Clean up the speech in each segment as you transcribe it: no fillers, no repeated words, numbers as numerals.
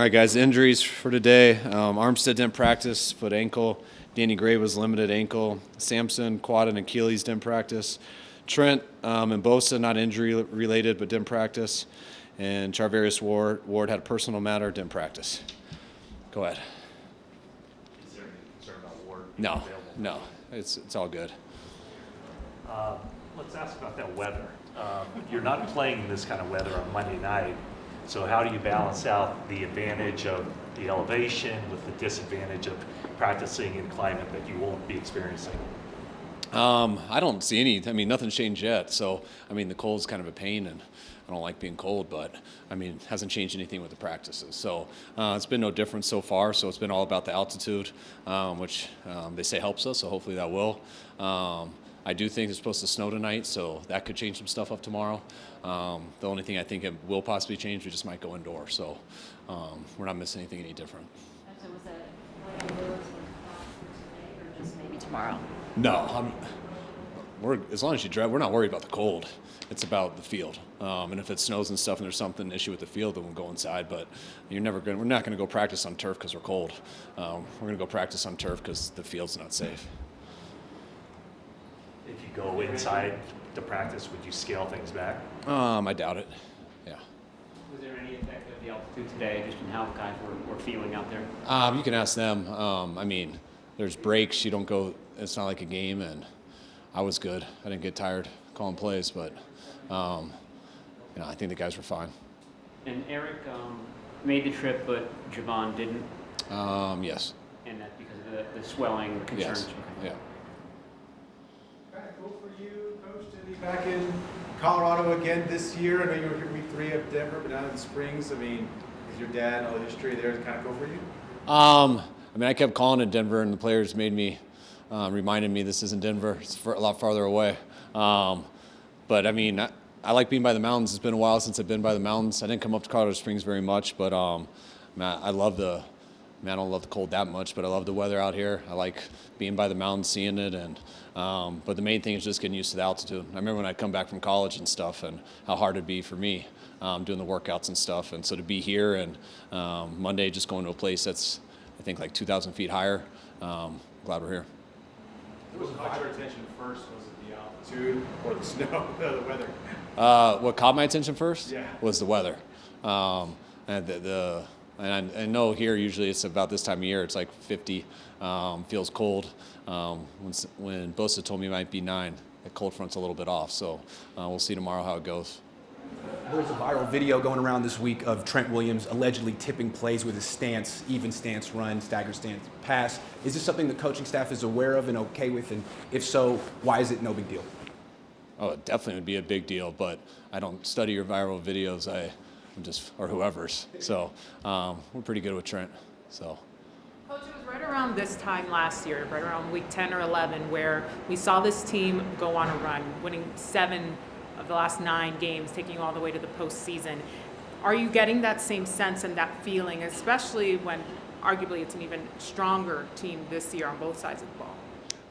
All right, guys, injuries for today. Armstead didn't practice, foot ankle. Danny Gray was limited ankle. Samson, quad and Achilles didn't practice. Trent and Bosa, not injury related, but didn't practice. And Charvarius Ward had a personal matter, didn't practice. Go ahead. Is there any concern about Ward? No, it's all good. Let's ask about that weather. You're not playing this kind of weather on Monday night, so how do you balance out the advantage of the elevation with the disadvantage of practicing in climate that you won't be experiencing? I don't see any. Nothing's changed yet. So, the cold's kind of a pain, and I don't like being cold, but, it hasn't changed anything with the practices. So, it's been no different so far. So, it's been all about the altitude, which they say helps us, so hopefully that will. I do think it's supposed to snow tonight, so that could change some stuff up tomorrow. The only thing I think it will possibly change, we just might go indoors. So, we're not missing anything any different. So was that like indoors or just maybe tomorrow? No, as long as you drive, we're not worried about the cold. It's about the field. And if it snows and stuff and there's something issue with the field, then we'll go inside. But we're not going to go practice on turf because we're cold. We're going to go practice on turf because the field's not safe. If you go inside to practice, would you scale things back? I doubt it. Yeah. Was there any effect of the altitude today, just in how guys were feeling out there? You can ask them. There's breaks. You don't go. It's not like a game, and I was good. I didn't get tired calling plays, but I think the guys were fine. And Eric made the trip, but Javon didn't. Yes. And that's because of the swelling concerns. Yes. Yeah. Kind of cool for you, Coach, to be back in Colorado again this year. I know you were here week 3 of Denver, but now in Springs. With your dad, all the history there, is it kind of cool for you? I kept calling it Denver, and the players reminded me this isn't Denver. It's a lot farther away. But I like being by the mountains. It's been a while since I've been by the mountains. I didn't come up to Colorado Springs very much, but I don't love the cold that much, but I love the weather out here. I like being by the mountains, seeing it, and but the main thing is just getting used to the altitude. I remember when I'd come back from college and stuff, and how hard it'd be for me doing the workouts and stuff. And so to be here and Monday just going to a place that's I think like 2,000 feet higher. Glad we're here. What caught your attention first? Was it the altitude or the snow, the weather? What caught my attention first was the weather. And I know here usually it's about this time of year. It's like 50, feels cold. When Bosa told me it might be 9, the cold front's a little bit off. So we'll see tomorrow how it goes. There's a viral video going around this week of Trent Williams allegedly tipping plays with his stance, even stance run, stagger stance pass. Is this something the coaching staff is aware of and okay with? And if so, why is it no big deal? Oh, it definitely would be a big deal, but I don't study your viral videos. Or whoever's. So we're pretty good with Trent. So. Coach, it was right around this time last year, right around week 10 or 11, where we saw this team go on a run, winning 7 of the last 9 games, taking you all the way to the postseason. Are you getting that same sense and that feeling, especially when arguably it's an even stronger team this year on both sides of the ball?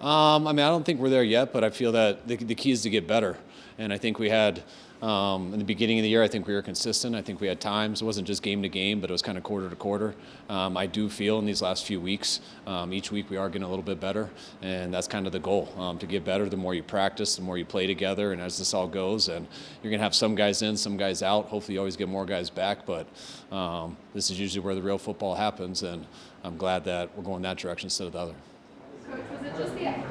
I don't think we're there yet, but I feel that the key is to get better. And I think we had, in the beginning of the year, I think we were consistent. I think we had times. It wasn't just game to game, but it was kind of quarter to quarter. I do feel in these last few weeks, each week we are getting a little bit better. And that's kind of the goal, to get better. The more you practice, the more you play together. And as this all goes, and you're going to have some guys in, some guys out. Hopefully you always get more guys back. But this is usually where the real football happens. And I'm glad that we're going that direction instead of the other. Coach, was it just the effort?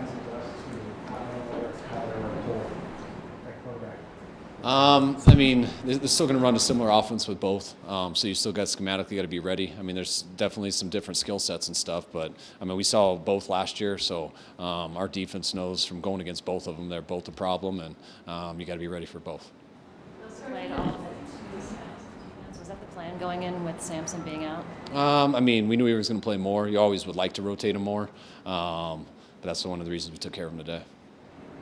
They're still going to run a similar offense with both. So you still got schematically got to be ready. There's definitely some different skill sets and stuff, but we saw both last year. So our defense knows from going against both of them, they're both a problem, and you got to be ready for both. Was that the plan going in with Samson being out? We knew he was going to play more. You always would like to rotate him more, but that's one of the reasons we took care of him today.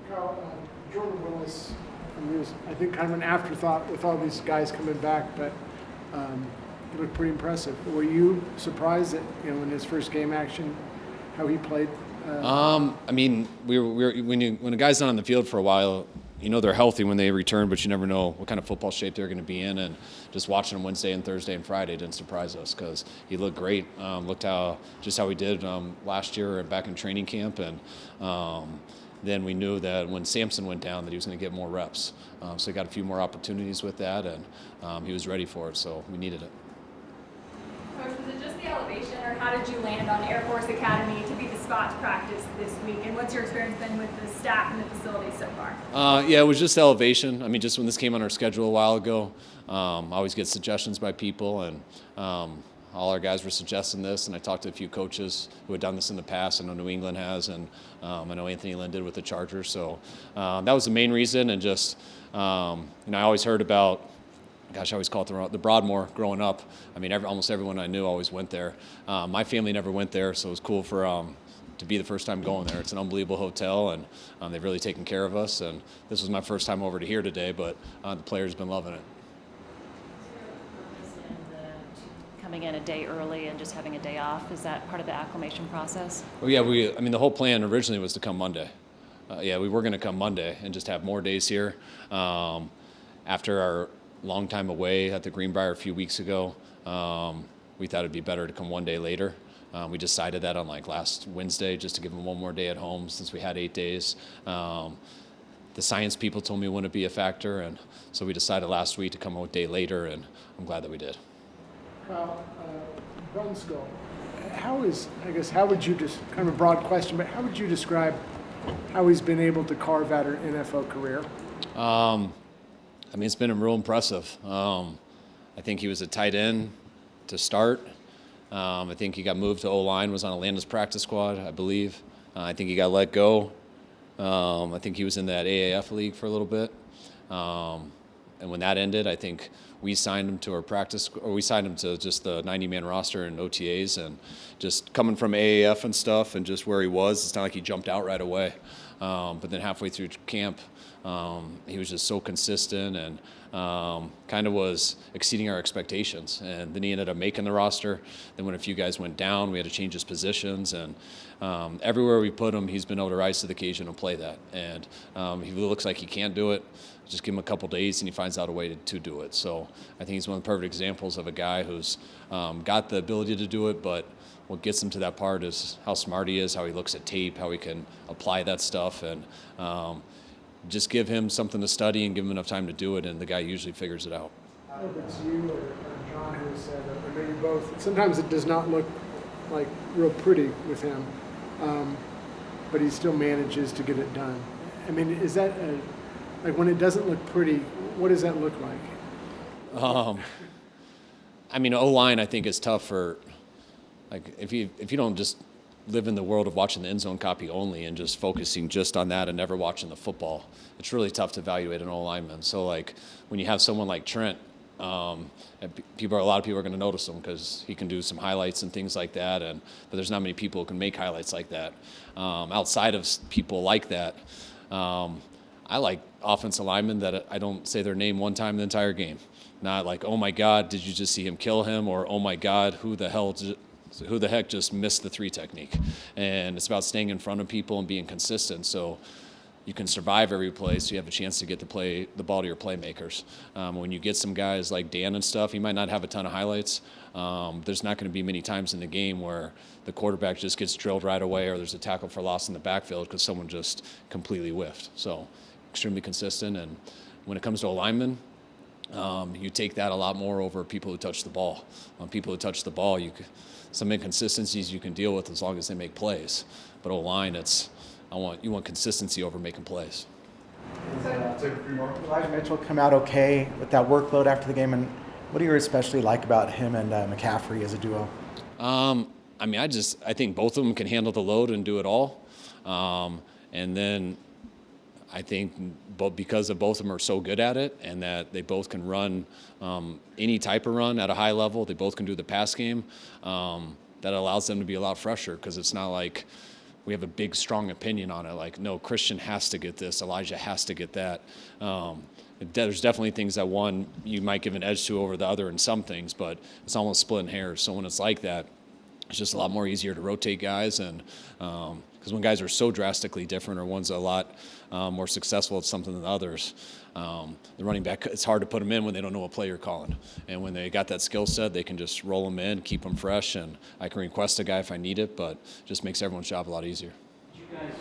Kyle, Jordan Willis, he was, I think, kind of an afterthought with all these guys coming back, but he looked pretty impressive. Were you surprised that, in his first game action, how he played? When a guy's not on the field for a while, they're healthy when they return, but you never know what kind of football shape they're going to be in. And just watching him Wednesday and Thursday and Friday didn't surprise us because he looked great. Looked how he did last year back in training camp. And then we knew that when Samson went down that he was going to get more reps. So he got a few more opportunities with that, and he was ready for it, so we needed it. Coach, was it just the elevation, or how did you land on Air Force Academy to be the spot to practice this week? And what's your experience been with the staff and the facility so far? Yeah, it was just elevation. I mean, just when this came on our schedule a while ago, I always get suggestions by people, and all our guys were suggesting this, and I talked to a few coaches who had done this in the past. I know New England has, and I know Anthony Lynn did with the Chargers. So that was the main reason, and just, I always heard about, I always call it the Broadmoor growing up. I mean, almost everyone I knew always went there. My family never went there, so it was cool to be the first time going there. It's an unbelievable hotel, and they've really taken care of us. And this was my first time over to here today, but the players have been loving it. Coming in a day early and just having a day off, is that part of the acclimation process? Well, yeah, the whole plan originally was to come Monday. We were going to come Monday and just have more days here. After our long time away at the Greenbrier a few weeks ago, we thought it'd be better to come one day later. We decided that on last Wednesday, just to give them one more day at home since we had 8 days. The science people told me it wouldn't be a factor, and so we decided last week to come a day later, and I'm glad that we did. Kyle, Brunskill, how would you just, kind of a broad question, but how would you describe how he's been able to carve out an NFL career? It's been real impressive. I think he was a tight end to start. I think he got moved to O-line, was on a Landis practice squad, I believe. I think he got let go. I think he was in that AAF league for a little bit. And when that ended, I think we signed him to our practice, or we signed him to just the 90-man roster and OTAs, and just coming from AAF and stuff, and just where he was, it's not like he jumped out right away. But then halfway through camp, he was just so consistent and kind of was exceeding our expectations. And then he ended up making the roster. Then when a few guys went down, we had to change his positions. And everywhere we put him, he's been able to rise to the occasion and play that. And he looks like he can't do it. Just give him a couple days and he finds out a way to do it. So I think he's one of the perfect examples of a guy who's got the ability to do it, but what gets him to that part is how smart he is, how he looks at tape, how he can apply that stuff, and just give him something to study and give him enough time to do it, and the guy usually figures it out. I don't know if it's you or John who said, or maybe both, sometimes it does not look like real pretty with him, but he still manages to get it done. I mean, is that, when it doesn't look pretty, what does that look like? O-line I think is tough for, if you don't just live in the world of watching the end zone copy only and just focusing just on that and never watching the football, it's really tough to evaluate an O-lineman. So when you have someone like Trent, a lot of people are going to notice him because he can do some highlights and things like that, but there's not many people who can make highlights like that. Outside of people like that, I like offensive linemen that I don't say their name one time in the entire game. Not like, oh my God, did you just see him kill him? Or, oh my God, who the heck just missed the 3 technique? And it's about staying in front of people and being consistent so you can survive every play, so you have a chance to get the ball to your playmakers. When you get some guys like Dan and stuff, he might not have a ton of highlights. There's not going to be many times in the game where the quarterback just gets drilled right away or there's a tackle for loss in the backfield because someone just completely whiffed. So extremely consistent. And when it comes to a lineman, you take that a lot more over people who touch the ball. People who touch the ball, some inconsistencies you can deal with as long as they make plays. But O-line, you want consistency over making plays. Elijah Mitchell come out okay with that workload after the game, and what do you especially like about him and McCaffrey as a duo? I think both of them can handle the load and do it all. And then I think because of both of them are so good at it and that they both can run any type of run at a high level, they both can do the pass game, that allows them to be a lot fresher because it's not like we have a big, strong opinion on it. Like, no, Christian has to get this, Elijah has to get that. There's definitely things that one you might give an edge to over the other in some things, but it's almost splitting hairs. So when it's like that, it's just a lot more easier to rotate guys, and because Because when guys are so drastically different, or one's a lot more successful at something than others, the running back, it's hard to put them in when they don't know what play you're calling. And when they got that skill set, they can just roll them in, keep them fresh, and I can request a guy if I need it, but it just makes everyone's job a lot easier. Did you guys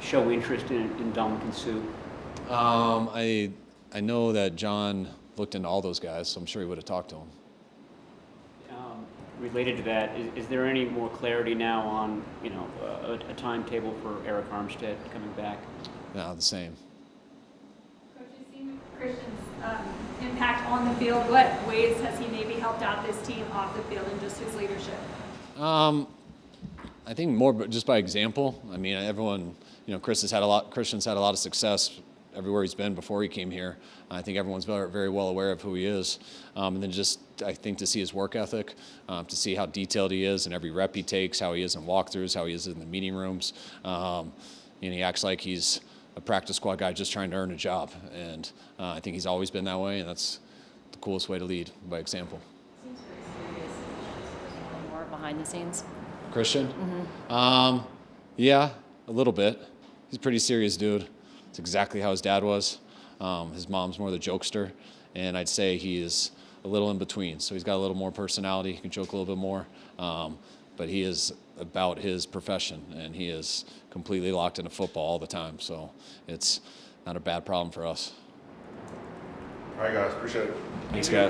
show interest in Dominican Sue? I know that John looked into all those guys, so I'm sure he would have talked to them. Related to that, is there any more clarity now on, a timetable for Eric Armstead coming back? No, the same. Coach, you've seen Christian's impact on the field. What ways has he maybe helped out this team off the field and just his leadership? I think more just by example. I mean, everyone, Christian's had a lot of success everywhere he's been before he came here. I think everyone's very, very well aware of who he is. And then just, I think, to see his work ethic, to see how detailed he is in every rep he takes, how he is in walkthroughs, how he is in the meeting rooms. He acts like he's a practice squad guy just trying to earn a job. And I think he's always been that way, and that's the coolest way to lead, by example. Seems very serious. More behind the scenes. Christian? Mm-hmm. Yeah, a little bit. He's a pretty serious dude. It's exactly how his dad was. His mom's more the jokester, and I'd say he is a little in between. So he's got a little more personality. He can joke a little bit more, but he is about his profession, and he is completely locked into football all the time. So it's not a bad problem for us. All right, guys. Appreciate it. Thanks, guys.